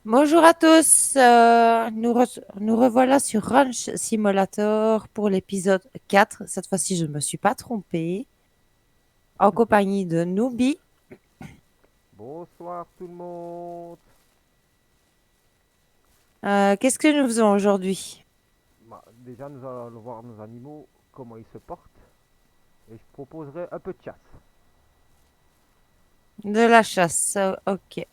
Bonjour à tous, nous revoilà sur Ranch Simulator pour l'épisode 4. Cette fois-ci, je ne me suis pas trompée, en compagnie de Noobi. Bonsoir tout le monde. Qu'est-ce que nous faisons aujourd'hui? Déjà, nous allons voir nos animaux, comment ils se portent. Et je proposerai un peu de chasse De la chasse, ok.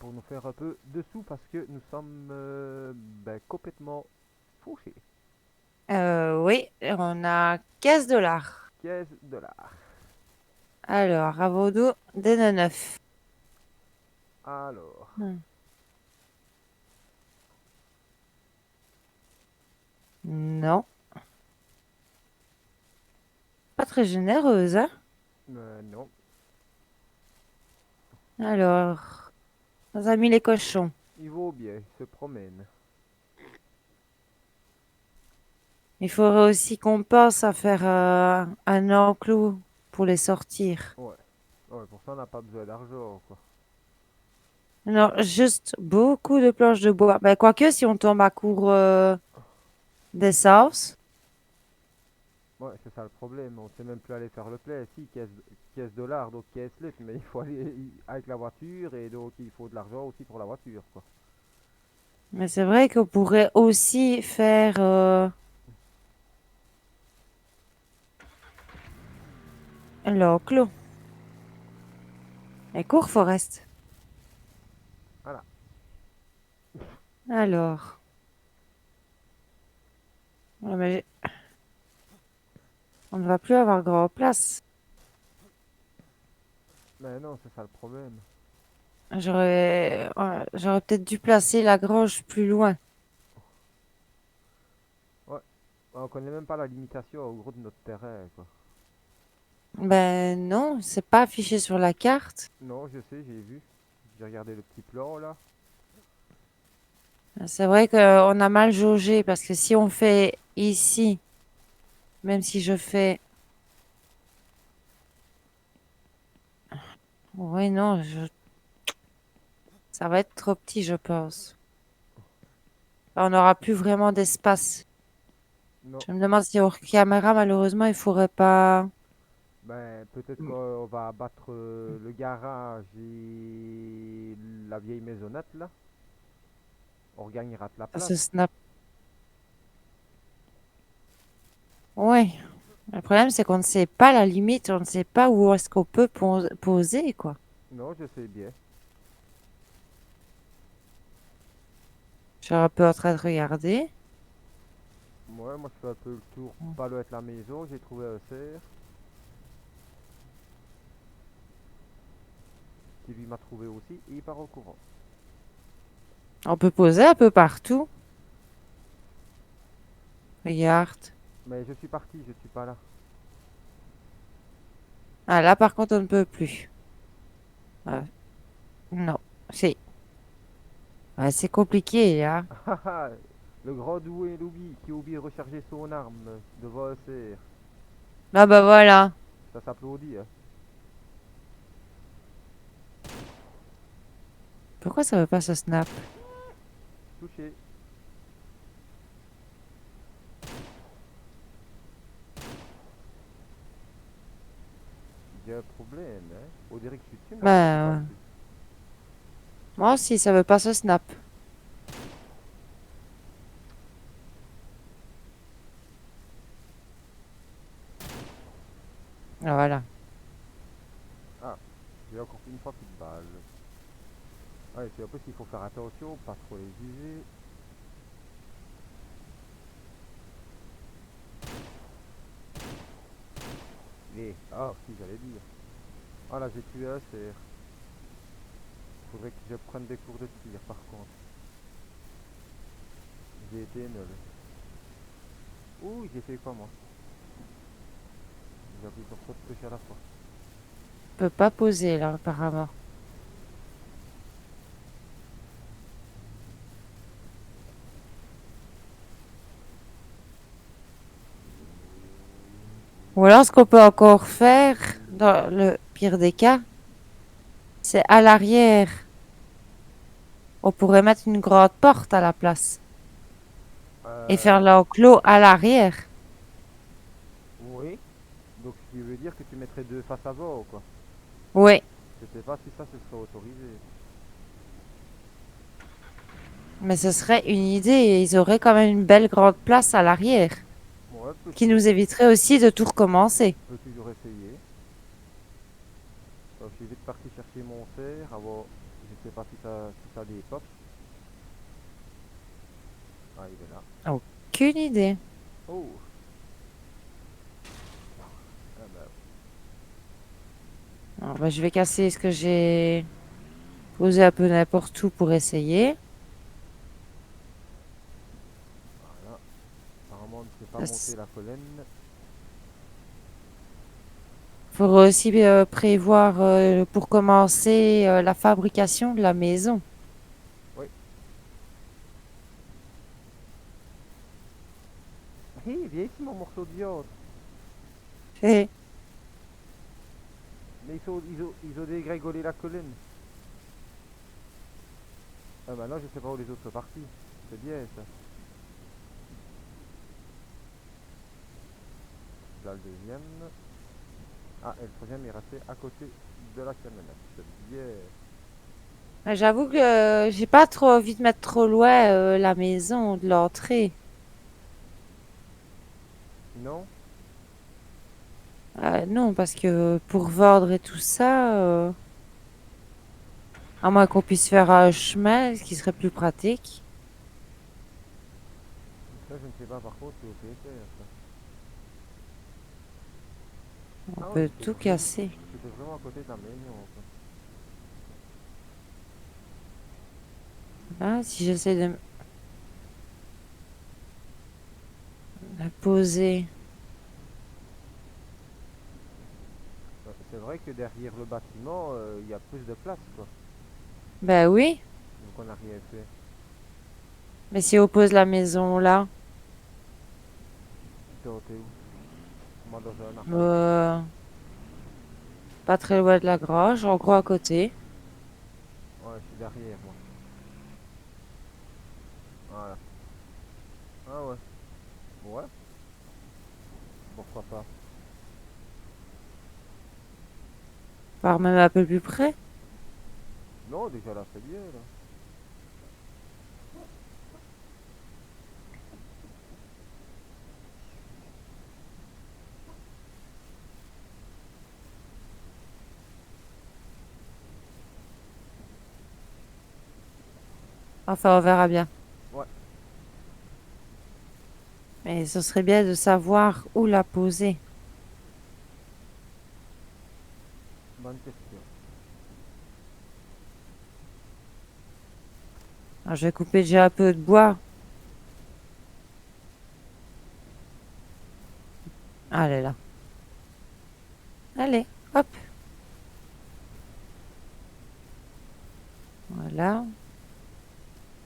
pour nous faire un peu de sous parce que nous sommes complètement fauchés. Oui, on a 15 dollars. 15 $. Alors, à vos dos, des neuf. Alors, Non, pas très généreuse, hein? non. Alors, on a mis les cochons. Il vaut bien, il se promène. Il faudrait aussi qu'on pense à faire un enclos pour les sortir. Ouais. Ouais, pour ça, on n'a pas besoin d'argent, quoi. Non, juste beaucoup de planches de bois. Ben, quoique, si on tombe à court d'essence, Ouais, c'est ça le problème. On sait même plus aller faire le plein. Si, 15 $, donc 15 litres, mais il faut aller avec la voiture et donc il faut de l'argent aussi pour la voiture, quoi. mais c'est vrai qu'on pourrait aussi faire l'enclos. Et court, Forest. Voilà. Alors, ouais, mais on ne va plus avoir grand place. Mais non, c'est ça le problème. J'aurais peut-être dû placer la grange plus loin. Ouais, on connaît même pas la limitation au gros de notre terrain, quoi. Ben non, c'est pas affiché sur la carte. Non, je sais, j'ai vu. J'ai regardé le petit plan là. C'est vrai qu'on a mal jaugé parce que si on fait ici, même si je fais... Oui, non, ça va être trop petit, je pense. On n'aura plus vraiment d'espace. Non, Je me demande si hors caméra, malheureusement, il faudrait pas... ben peut-être qu'on va abattre le garage et la vieille maisonnette là. On regagnera de la place. ce snap. Ouais. Le problème, c'est qu'on ne sait pas la limite, on ne sait pas où est-ce qu'on peut poser, quoi. Non, je sais bien. Je suis un peu en train de regarder. Moi je fais un peu le tour, pas loin de la maison. J'ai trouvé un cerf qui lui m'a trouvé aussi et il part au courant. On peut poser un peu partout. Regarde. Mais je suis parti, je suis pas là. Ah, là, par contre, on ne peut plus. Ah, non. C'est c'est compliqué, là. Le grand doué Loubi qui oublie de recharger son arme devant un cerf. Ah, bah voilà. Ça s'applaudit, hein. Pourquoi ça veut pas se snap? Touché. J'ai un problème, hein. On dirait que je suis dessus, mais je suis pas Bah, dessus. moi aussi, ça veut pas se snap. Ah, voilà. Ah, j'ai encore une fois plus de balles. Ah, et puis en plus, il faut faire attention, pas trop les user. Ah, si, j'allais dire. Ah là, j'ai tué un cerf. Faudrait que je prenne des cours de tir, par contre. J'ai été nul. Ouh, j'ai fait quoi, moi? J'ai appuyé sur trop de touches à la fois. Peut pas poser, là, apparemment. Ou alors, ce qu'on peut encore faire, dans le pire des cas, c'est à l'arrière. On pourrait mettre une grande porte à la place et faire Euh, l'enclos à l'arrière. oui. Donc, ce qui veut dire que tu mettrais deux face avant, quoi. Oui, Je sais pas si ça, ce serait autorisé. mais ce serait une idée et ils auraient quand même une belle grande place à l'arrière Ouais, qui nous possible. éviterait aussi de tout recommencer. On peut toujours essayer. Je suis vite parti chercher mon fer. Avant, je sais pas si ça dépop. Ah, il est là. Aucune idée. Oh! Ah bah, Alors, bah, je vais casser ce que j'ai posé un peu n'importe où pour essayer. voilà. Apparemment, on ne sait pas Il monter la colonne. faudrait aussi prévoir pour commencer la fabrication de la maison. Oui. Hé, viens ici, mon morceau de viande. Eh, Mais ils ont dégrégolé la colonne. Ah bah là, je sais pas où les autres sont partis. C'est bien, ça. Là, le deuxième. Ah, et le troisième est resté à côté de la camionnette. C'est bien. J'avoue que j'ai pas trop envie de mettre trop loin la maison de l'entrée. Non? Non, parce que pour vendre et tout ça, à moins qu'on puisse faire un chemin, ce qui serait plus pratique, Ça, je ne sais pas par contre si on peut faire ça. on Ah ouais, peut tout casser. c'était vraiment à côté de la maison, quoi. Là, si j'essaie de la poser. C'est vrai que derrière le bâtiment, il y a plus de place, quoi. Ben oui, Donc on n'a rien fait. mais si on pose la maison là, T'es où? Moi, dans un appart. euh, pas très loin de la grange, en gros à côté. Ouais, je suis derrière, moi. Voilà. Ah ouais. Ouais, pourquoi pas. Voire même un peu plus près. Non, déjà là, c'est bien, là. Enfin, on verra bien. Ouais, Mais ce serait bien de savoir où la poser. bonne question. Alors, je vais couper déjà un peu de bois. Allez là. Allez, hop. Voilà.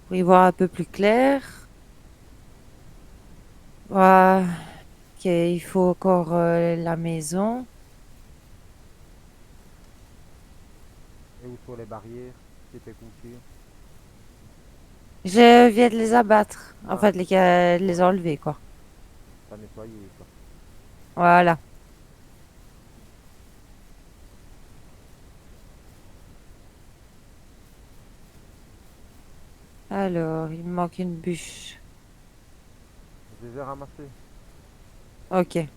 Pour y voir un peu plus clair. Voilà. Ok, il faut encore la maison. Et où sont les barrières qui étaient couchées? Je viens de les abattre. En Ah, fait, les ouais, enlever, quoi. t'as nettoyé, quoi. Voilà. Alors, il me manque une bûche. Je les ai ramassés. Ok.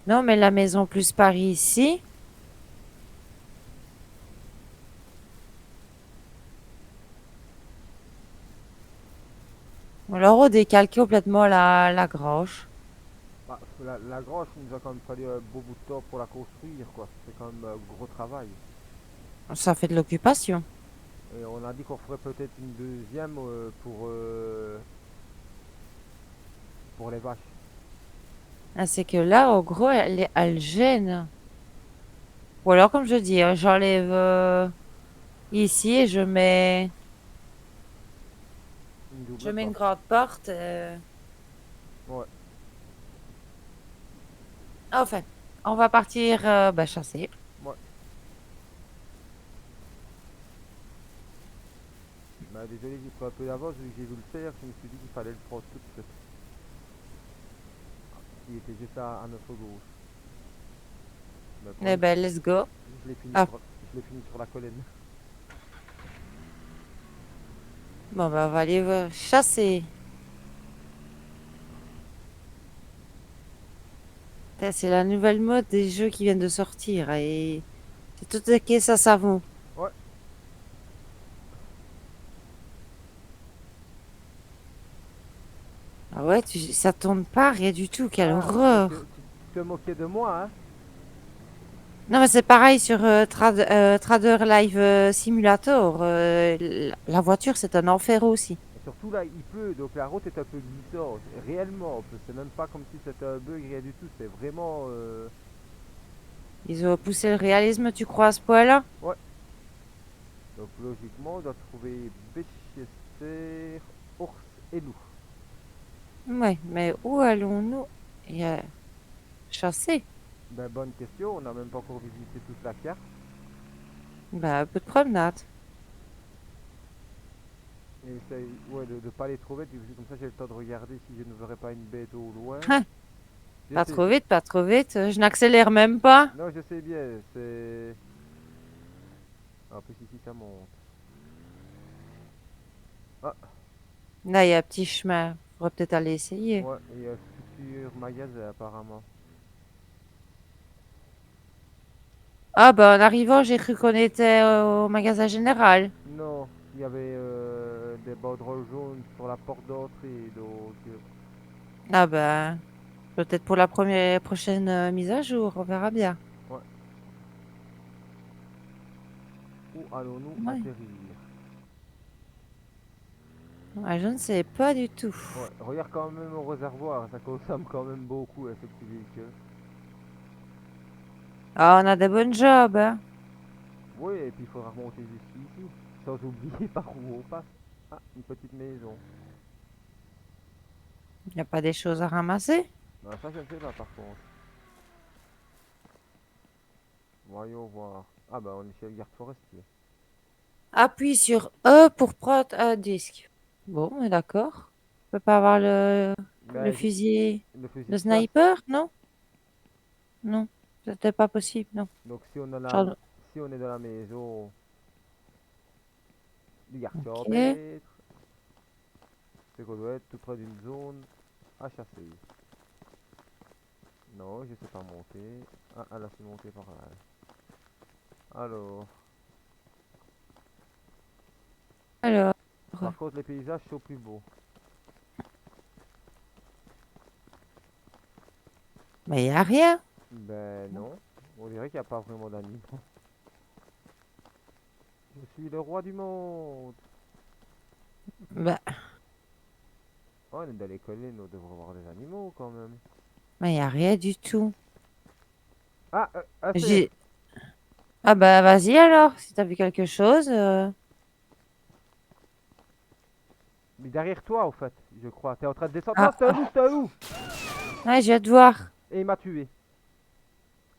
Non, mais la maison plus Paris ici. Alors, on décale complètement la grange. Bah, la grange, il nous a quand même fallu un beau bout de temps pour la construire, quoi. C'est quand même un gros travail. Ça fait de l'occupation. Et on a dit qu'on ferait peut-être une deuxième pour les vaches. Ah, c'est que là, en gros, elle gêne. Ou alors, comme je dis, hein, j'enlève ici et Une je double mets une porte. grande porte. Ouais. Enfin, on va partir bah, chasser. Ouais. Bah désolé, j'ai pris un peu d'avance vu que j'ai vu le faire, je me suis dit qu'il fallait le prendre tout de suite. Il était juste à notre gauche. Mais le Eh problème, ben, let's go. je l'ai fini Ah, sur la colline. bon, bah, on va aller chasser. Putain, c'est la nouvelle mode des jeux qui viennent de sortir et c'est tout à fait ça savon. Ouais. Ah ouais, ça tourne pas, rien du tout, quelle Ah, horreur. tu te moquais de moi, hein? Non, mais c'est pareil sur Trader Live Simulator. La voiture, c'est un enfer aussi. Et surtout là, il pleut, donc la route est un peu glissante. Réellement, c'est même pas comme si c'était un bug, rien du tout. C'est vraiment. Ils ont poussé le réalisme, tu crois, à ce point-là? Ouais. Donc logiquement, on doit trouver Béchester, ours et loup. Ouais, mais où allons-nous? Chasser? Ben, bonne question, on n'a même pas encore visité toute la carte. Bah, un peu de promenade. Et essaye, ouais, de ne pas les trouver, comme ça j'ai le temps de regarder si je ne verrai pas une bête au loin. Hein, Je pas sais, trop vite, pas trop vite. Je n'accélère même pas. non, je sais bien, c'est. En plus, ici ça monte. Ah, Là, il y a un petit chemin. Faudrait peut-être aller essayer. ouais, il y a un futur magasin apparemment. Ah, bah, en arrivant, j'ai cru qu'on était au magasin général. Non, il y avait des banderoles jaunes sur la porte d'entrée, donc. Ah, bah, peut-être pour la prochaine mise à jour. On verra bien. Ouais. Où allons-nous Ouais. atterrir? Ouais, je ne sais pas du tout. Ouais, regarde quand même au réservoir, ça consomme quand même beaucoup ce petit véhicule. Ah, on a des bonnes jobs, hein. Oui, et puis il faudra remonter jusqu'ici, sans oublier par où on passe. Ah, une petite maison. Il n'y a pas des choses à ramasser. Non, ça je ne sais pas par contre. Voyons voir. Ah bah on est chez le garde forestier. Appuie sur E pour prendre un disque. Bon, on est d'accord. On peut pas avoir le Bah, fusil le fusil de de chasse. sniper, non? Non, c'était pas possible, non. Donc si on, a la, Genre, si on est dans la maison du garde ok. champêtre, c'est qu'on doit être tout près d'une zone à chasser. Non, je sais pas monter. Ah, elle a su monter par là. Alors, Alors, par contre les paysages sont plus beaux. mais il n'y a rien. Ben non, on dirait qu'il n'y a pas vraiment d'animaux. Je suis le roi du monde. Bah, Oh, on est dans les collines, on devrait voir des animaux quand même. mais il n'y a rien du tout. Ah, un cerf. J'ai... Ah bah vas-y alors, si t'as vu quelque chose. Mais derrière toi, au fait, je crois. T'es en train de descendre. Non, Ah, c'est un loup, ah. c'est un loup. Ouais, je viens de voir. Et il m'a tué.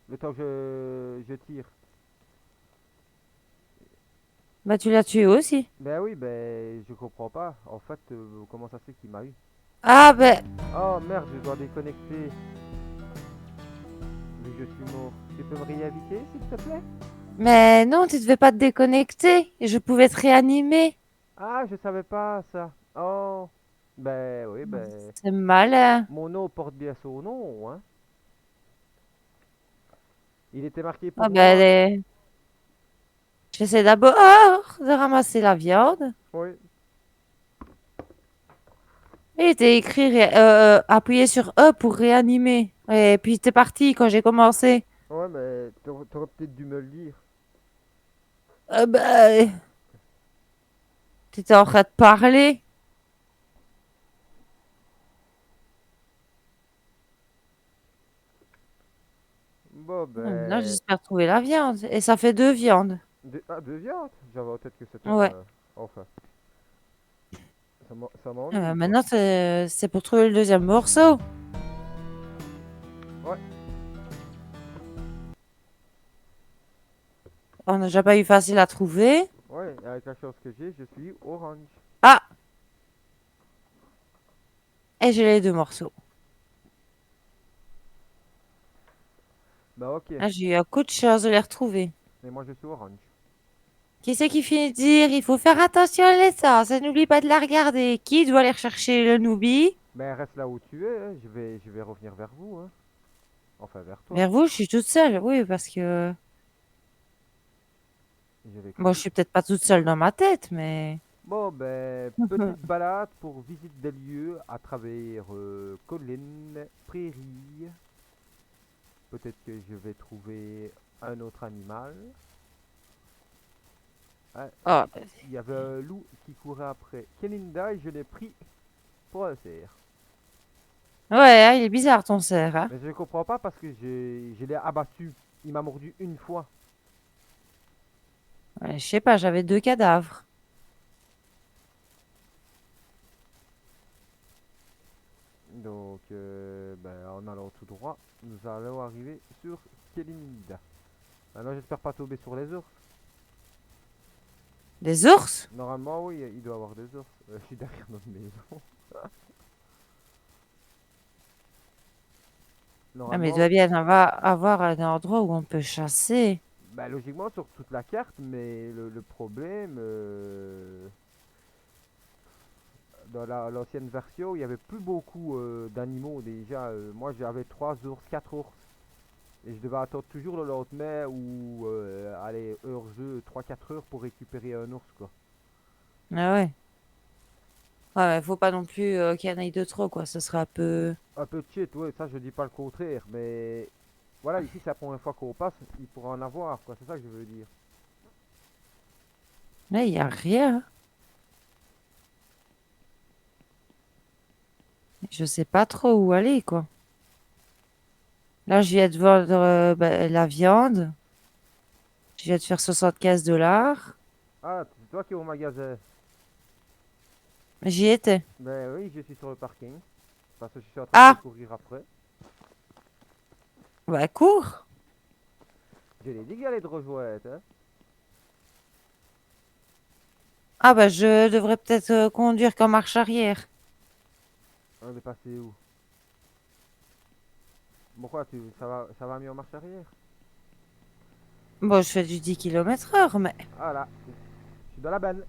Le temps que je tire. Bah tu l'as tué aussi. Ben oui, ben je comprends pas. En fait, comment ça se fait qu'il m'a eu? Ah bah, Oh merde, je dois déconnecter. Vu que je suis mort. Tu peux me réinviter, s'il te plaît? mais non, tu devais pas te déconnecter. Je pouvais te réanimer. Ah, je savais pas ça. Oh. Ben oui, ben. C'est malin. Mon nom porte bien son nom, hein. Il était marqué Ah pour bah, moi. j'essaie d'abord de ramasser la viande. Oui. Il était écrit appuyer sur E pour réanimer. Et puis t'es parti quand j'ai commencé. Ouais, mais t'aurais peut-être dû me le dire. Bah, t'étais en train de parler. Bon, Là, ben. j'espère trouver la viande. Et ça fait 2 viandes. Deux viandes? J'avais en tête que c'était Ouais. un. Enfin, ça m'ennuie, quoi. Maintenant, c'est pour trouver le deuxième morceau. Ouais. On n'a déjà pas eu facile à trouver. Ouais, avec la chance que j'ai, je suis orange. Ah! Et j'ai les deux morceaux. Bah ok, Ah, j'ai eu un coup de chance de les retrouver. mais moi je suis orange. Qui c'est qui finit de dire il faut faire attention à l'essence et n'oublie pas de la regarder. Qui doit aller rechercher le Nubi? Mais reste là où tu es, hein, je vais revenir vers vous, hein. Enfin vers toi. Vers vous, je suis toute seule. Oui, parce que Je vais bon, je courir. suis peut-être pas toute seule dans ma tête, mais Bon, ben, petite balade pour visite des lieux à travers collines, prairies. Peut-être que je vais trouver un autre animal. Ah, oh, il y avait un loup qui courait après Kelinda et je l'ai pris pour un cerf. ouais, hein, il est bizarre ton cerf, hein. Mais je ne comprends pas parce que je l'ai abattu. Il m'a mordu une fois. Ouais, je sais pas, j'avais deux cadavres. Donc, ben, en allant tout droit, nous allons arriver sur Kelinda. Maintenant, j'espère pas tomber sur les ours. Des ours? Normalement, oui, il doit y avoir des ours. Je suis derrière notre maison. Ah, mais il Normalement, doit bien avoir un endroit où on peut chasser. bah, logiquement sur toute la carte, mais le problème, dans l'ancienne version, il y avait plus beaucoup d'animaux déjà. Moi, j'avais 3 ours, 4 ours. Et je devais attendre toujours le lendemain ou aller heure jeu 3-4 heures pour récupérer un ours quoi. Ah ouais. Ouais, mais faut pas non plus qu'il y en ait de trop, quoi. Ce serait un peu. Un peu de cheat, ouais, ça je dis pas le contraire, mais voilà, ici c'est la première fois qu'on passe, il pourra en avoir quoi, c'est ça que je veux dire. Là, il y a rien. Je sais pas trop où aller, quoi. Là, je viens de vendre la viande. Je viens de faire 75 $. Ah, c'est toi qui es au magasin. J'y étais. Ben oui, je suis sur le parking, parce que je suis en train de te Ah! courir après. Bah, cours! Je l'ai dit qu'il allait te rejoindre, hein. Ah, bah, je devrais peut-être conduire qu'en marche arrière. On est passé où? Pourquoi ça va mieux en marche arrière? Bon, je fais du 10 km/h, mais Ah là, je suis dans la benne.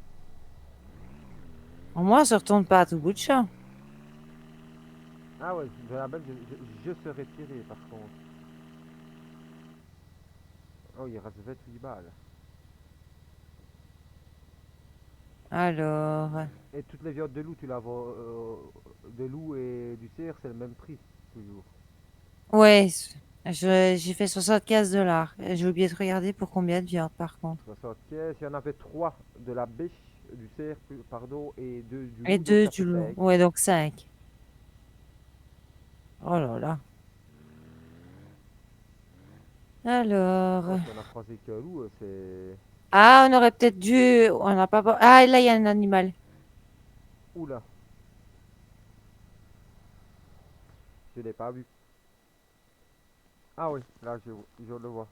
au moins, on se retourne pas à tout bout de champ. Ah ouais, de la benne, je serais tiré par contre. Oh, il reste 28 balles. Alors, Et toutes les viandes de loup, tu la vends, de loup et du cerf, c'est le même prix, toujours. ouais, j'ai fait 75 $. J'ai oublié de regarder pour combien de viande, par contre. 75, il y en avait 3 de la bêche, du cerf, pardon, et 2 du Et loup, donc deux ça du fait loup. 5. Ouais, donc 5. Oh là là. Ouais, Alors. si on a croisé qu'un loup, c'est... Ah, on aurait peut-être dû. On n'a pas. Ah, là, il y a un animal. Oula, je l'ai pas vu. Ah oui, là, je le vois.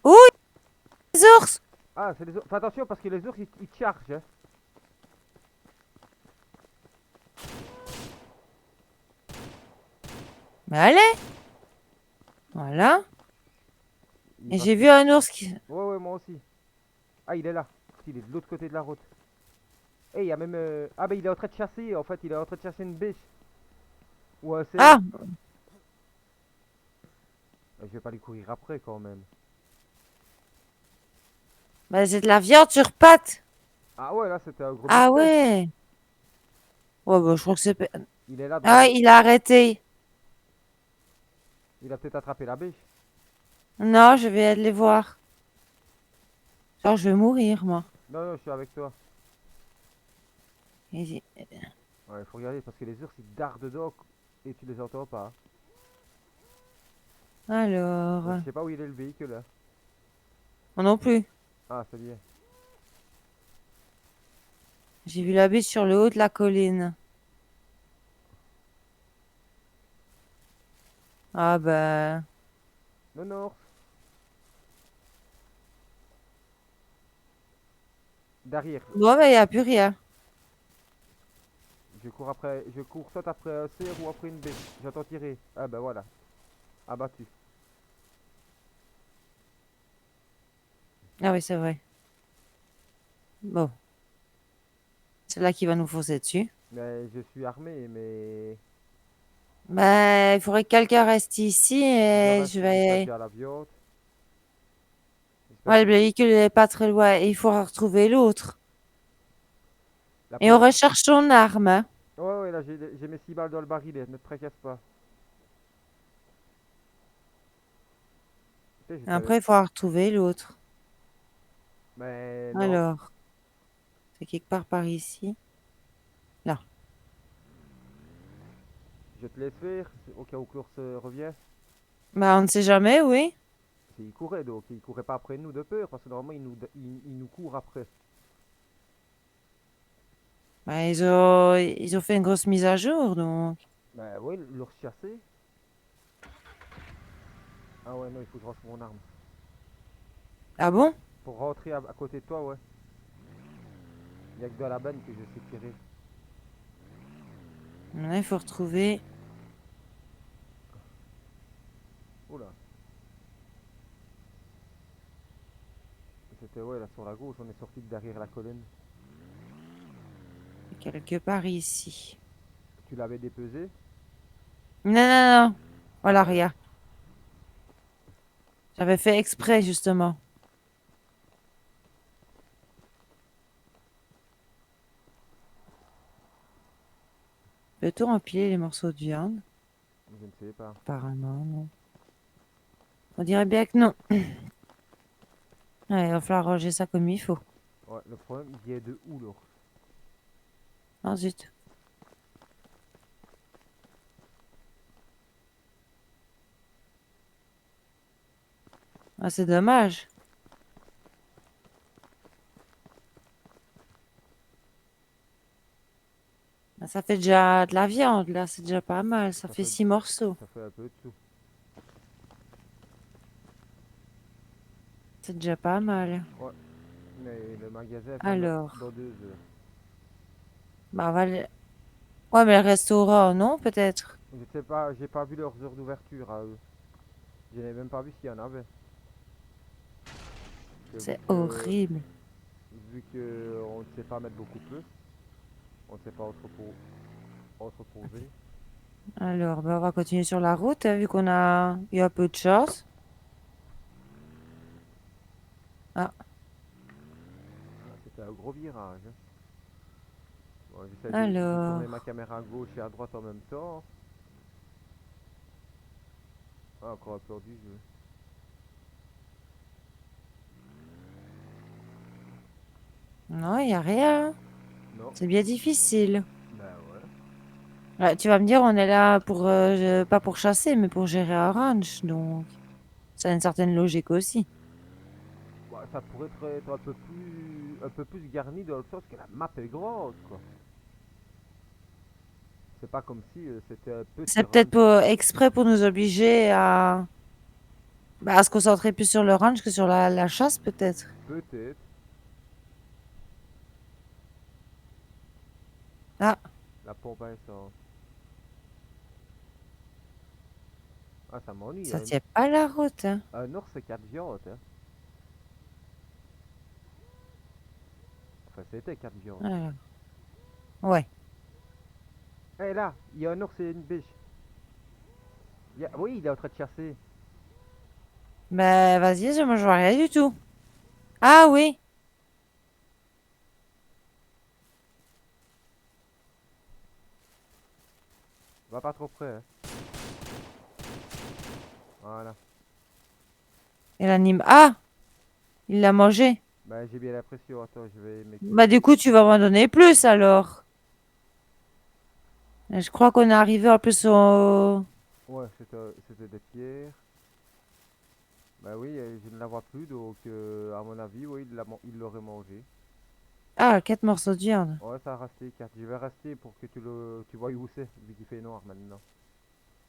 Ouh, les ours! Ah, c'est les ours. Fais attention parce que les ours, ils te chargent, hein. Mais allez! Voilà. Ils Et passent j'ai plus. vu un ours qui. Ouais, ouais, moi aussi. Ah, il est là. Il est de l'autre côté de la route. Et il y a même... Ah, bah il est en train de chasser, en fait. Il est en train de chasser une biche. Ou un cerf. Ah! Je vais pas lui courir après, quand même. Bah, c'est de la viande sur pattes. Ah ouais, là, c'était un gros Ah beefsteak. ouais! Ouais, bah, je crois que c'est. Il est là devant Ah, nous. il a arrêté. Il a peut-être attrapé la biche. Non, je vais aller voir. Genre, je vais mourir, moi. Non, non, je suis avec toi. Et- Ouais, il faut regarder parce que les ours, ils dardent dedans et tu les entends pas. Donc, Alors. je sais pas où il est le véhicule, là. Moi non plus. Ah, c'est bien. J'ai vu la biche sur le haut de la colline. Ah, bah. Non, non. Derrière. Bon, ben, il n'y a plus rien. Je cours soit après un cerf ou après une bête. J'entends tirer. Ah ben voilà. Abattu. Ah oui, c'est vrai. Bon, c'est là qui va nous foncer dessus. Mais je suis armé, mais Ben, il faudrait que quelqu'un reste ici et je je suis vais... déjà à la viande. J'espère Ouais, que le véhicule n'est pas très loin et il faudra retrouver l'autre. la Et on première. recherche son arme, hein. Ouais, ouais, là j'ai mes 6 balles dans le barillet, ne te tracasse pas. Tu sais, je savais. Après, il faudra retrouver l'autre. Mais non, Alors, c'est quelque part par ici. Là. je te laisse faire au cas où que l'ours revient. Bah, on ne sait jamais, oui. Il courait donc, il courait pas après nous de peur, parce que normalement il nous court après. Bah, ils ont fait une grosse mise à jour, donc. Ben oui, l'ours chassé. Ah ouais, non, il faut que je range mon arme. Ah bon? Pour rentrer à côté de toi, ouais. Il y a que dans la benne que je sais tirer. Là, il faut retrouver. Oula. C'était, ouais, là sur la gauche, on est sorti de derrière la colonne. Quelque part ici. Tu l'avais dépesé? Non, non, non. Ah Voilà, merde. regarde. J'avais fait exprès, justement. Peut-on empiler les morceaux de viande? Je ne sais pas. Apparemment, non. On dirait bien que non. Ouais, il va falloir ranger ça comme il faut. Ouais, le problème, il vient de où l'ours? Oh zut. Ah, c'est dommage. Ah, ça fait déjà de la viande, là. C'est déjà pas mal. Ça Ça fait fait, 6 morceaux. ça fait un peu de sous. C'est déjà pas mal. Ouais, mais le magasin ferme Alors, dans 2 heures. bah, on va ouais, mais le restaurant, non, peut-être. Je sais pas, j'ai pas vu leurs heures d'ouverture à eux. Je n'ai même pas vu s'il y en avait. Que C'est horrible. vu que on ne sait pas mettre beaucoup plus, on ne sait pas entreposer. Alors, bah, on va continuer sur la route, hein, vu qu'on a eu un peu de chance. Ah, Ah, c'était un gros virage, hein. Bon, j'essaie de tourner ma alors. caméra à gauche et à droite en même temps. Ah, encore un peu du jeu. Non, il n'y a rien. Non, C'est bien difficile. ben ouais. Ouais, tu vas me dire, on est là pour, pas pour chasser, mais pour gérer un ranch, donc ça a une certaine logique aussi. Bah, ça pourrait être un peu plus garni dans le sens que la map est grande, quoi. C'est pas comme si c'était un petit C'est peut-être ranch. exprès pour nous obliger à, bah, à se concentrer plus sur le ranch que sur la chasse, peut-être. Peut-être. Ah, La pompe à essence. Ah, ça m'ennuie. ça tient pas la route, hein. Un ours, c'est 4 viandes, hein. Enfin, c'était 4 viandes. Alors, ouais. Eh là, il y a un ours et une biche. Oui, il est en train de chasser. Ben, vas-y, je vois rien du tout. Ah oui, Va pas trop près, hein. Voilà. il anime. Ah, il l'a mangé. Bah, j'ai bien l'impression. Attends, je vais Bah, m'équiper. du coup, tu vas m'en donner plus alors. Je crois qu'on est arrivé en plus au. Ouais, c'était des pierres. Bah oui, je ne la vois plus, donc à mon avis, oui, il l'aurait mangé. Ah, 4 morceaux de viande. Ouais, ça a resté 4. Je vais rester pour que tu vois où c'est, vu qu'il fait noir maintenant.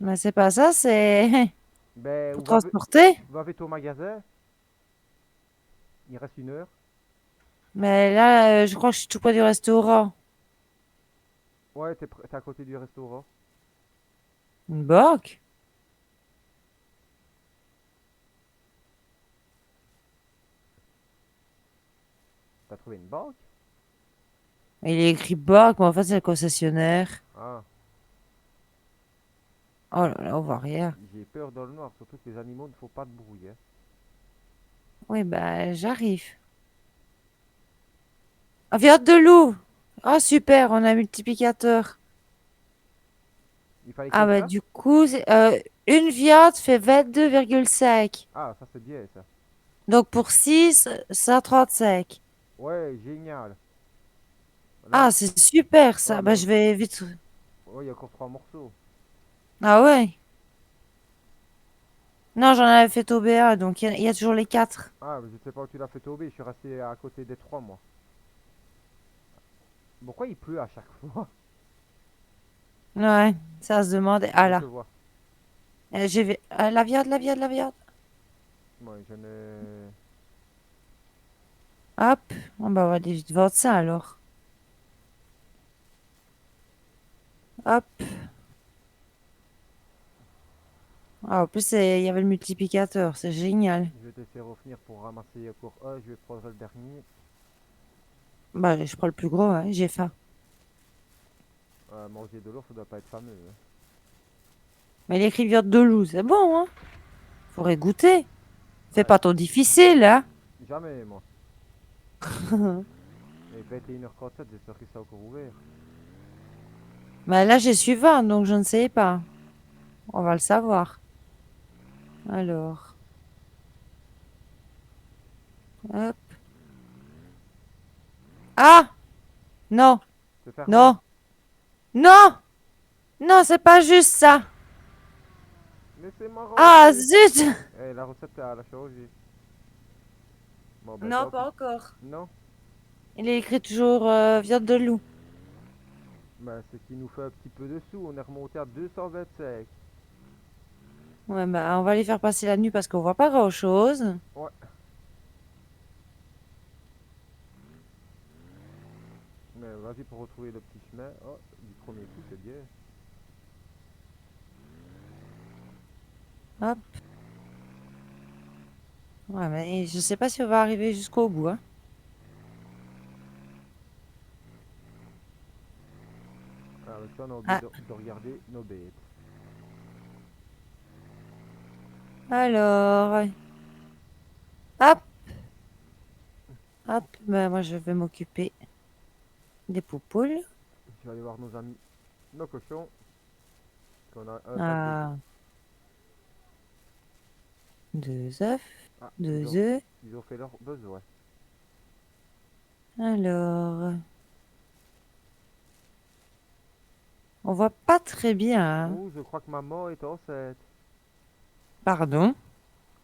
Mais c'est pas ça, c'est Ben, pour transporter. va vite au magasin. Il reste 1 heure. Mais là, je crois que je suis tout près du restaurant. Ouais, t'es à côté du restaurant. Une banque? T'as trouvé une banque? Il est écrit banque, mais en fait, c'est le concessionnaire. Ah, Oh là là, on voit rien. j'ai peur dans le noir, surtout que les animaux ne font pas de bruit, hein. Oui, bah, j'arrive. Ah, viande de loup! Ah, super, on a un multiplicateur. Il fallait Ah, que bah, ça? du coup, une viande fait 22,5. Ah, ça c'est bien ça. Donc, pour 6, 135. Ouais, génial. Là, Ah, c'est super, ouais, ça. Bah, je vais vite. ouais, il y a encore 3 morceaux. Ah ouais? Non, j'en avais fait au BA, donc il y a toujours les 4. Ah, mais je sais pas où tu l'as fait tomber, je suis resté à côté des 3 moi. Pourquoi il pleut à chaque fois? Ouais, ça se demande. Ah Je te là. vois. J'ai vu. La viande, la viande, la viande. Moi, je ne. Hop. On va aller vite voir ça alors. Hop. Ah, en plus, il y avait le multiplicateur. C'est génial. Je vais te laisser revenir pour ramasser encore un, je vais prendre le dernier. Bah, je prends le plus gros, hein. J'ai faim. Manger de l'eau, ça doit pas être fameux, hein. Mais il écrit viande de loup, c'est bon, hein. Faudrait goûter. Fais Ouais, pas ton difficile, hein. jamais, moi. Et 21h37, j'espère que c'est encore ouvert. Bah là, j'ai su 20, donc je ne sais pas. On va le savoir. Alors. Hop. Ah! Non! C'est fermé. Non! Non! Non, c'est pas juste ça! Mais c'est marrant, Ah, c'est. zut! Eh, la recette, elle a changé. Bon, ben Non, tant pas pis. encore. Non? Il est écrit toujours viande de loup. Ben, c'est qui nous fait un petit peu de sous. On est remonté à 225. Ouais, bah, on va les faire passer la nuit parce qu'on voit pas grand-chose. Ouais. Mais vas-y pour retrouver le petit chemin. Oh, du premier coup, c'est bien. Hop. Ouais, mais je sais pas si on va arriver jusqu'au bout, hein. Ah, mais ça, on a oublié Ah, de regarder nos bêtes. alors. Hop, hop. Ben, moi, je vais m'occuper des poupoules. Je vais aller voir nos amis, nos cochons. Qu'on a un sac de. Ah, 2 œufs. Ah, ils Deux ont, œufs. ils ont fait leur besoin. Alors. On voit pas très bien, hein. Oh, je crois que maman est enceinte. Pardon.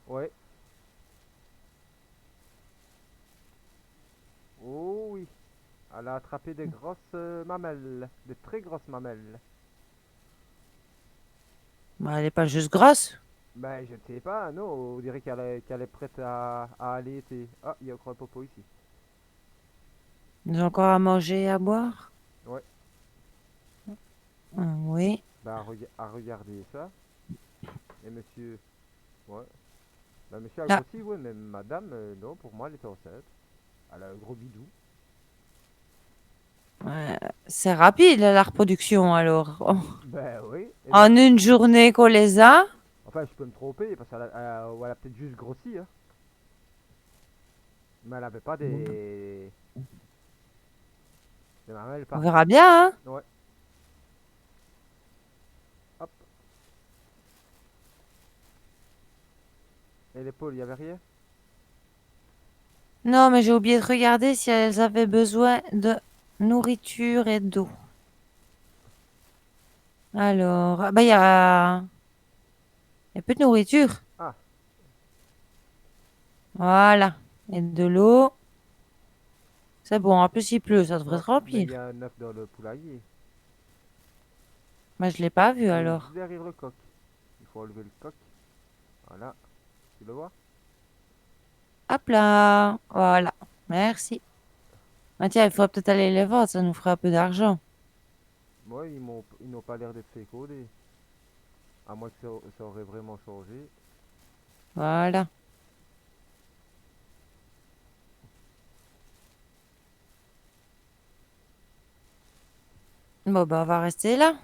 Ouais. Oh oui. Elle a attrapé des grosses mamelles. Des très grosses mamelles. Bah, elle est pas juste grosse. Ben, je ne sais pas, non. On dirait qu'elle est prête à allaiter. Ah, il y a encore un popo ici. Ils ont encore à manger et à boire. Ouais. Oui. Ben, à regarder ça. Et monsieur. Ouais. Ben, monsieur a Ah, grossi, ouais, mais madame, non, pour moi, elle était enceinte. Elle a un gros bidou. ouais, c'est rapide, la reproduction, alors. Ben oui. Et ben, En une journée qu'on les a. enfin, je peux me tromper parce ou elle a peut-être juste grossi, hein. Mais elle avait pas des mamelles On partout. verra bien, hein. Ouais. Hop. Et l'épaule, il y avait rien? Non, mais j'ai oublié de regarder si elles avaient besoin de nourriture et d'eau. Alors, ah bah, il y a peu de nourriture. Ah. Voilà. Et de l'eau. C'est bon. En plus, il pleut, ça devrait Ouais. se Mais il remplir. y a un œuf dans le poulailler. Moi, je l'ai pas vu Il est alors. juste derrière le coq. Il faut enlever le coq. Voilà. Tu le vois? Hop là. Voilà. Merci. Ah tiens, il faudrait peut-être aller les vendre, ça nous ferait un peu d'argent. Moi, ils n'ont pas l'air d'être fait coder. À moins que ça aurait vraiment changé. Voilà. Bon, bah, on va rester là.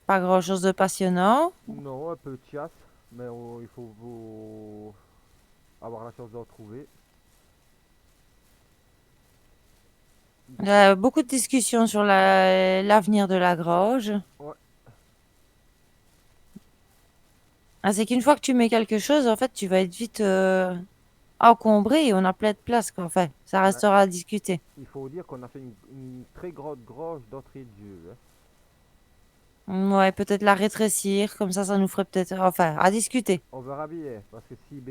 Pas grand-chose de passionnant. Non, un peu de chasse, mais il faut avoir la chance d'en trouver. Il y a beaucoup de discussions sur l'avenir de la grange. Ouais, Ah, c'est qu'une fois que tu mets quelque chose, en fait, tu vas être vite encombré et on a plein de place, quoi. Enfin, ça mais restera à discuter. il faut dire qu'on a fait une très grande grange d'entrée de jeu, hein. Ouais, peut-être la rétrécir, comme ça nous ferait peut-être... Enfin, à discuter. On verra bien, parce que si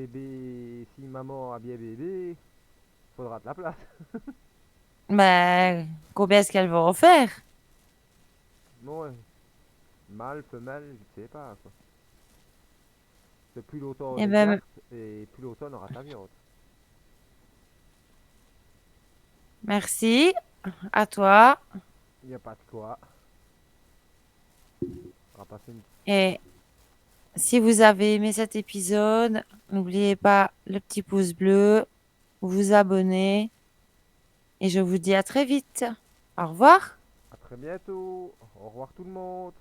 maman a bien bébé, faudra de la place. Mais combien est-ce qu'elle va en faire? Ouais, mâle, femelle, je sais pas quoi. C'est plus longtemps on Eh les ben, garde et plus longtemps on aura ta viande. merci à toi. Il n'y a pas de quoi. On va passer une... Et si vous avez aimé cet épisode, n'oubliez pas le petit pouce bleu, vous abonner et je vous dis à très vite. Au revoir. À très bientôt. Au revoir tout le monde.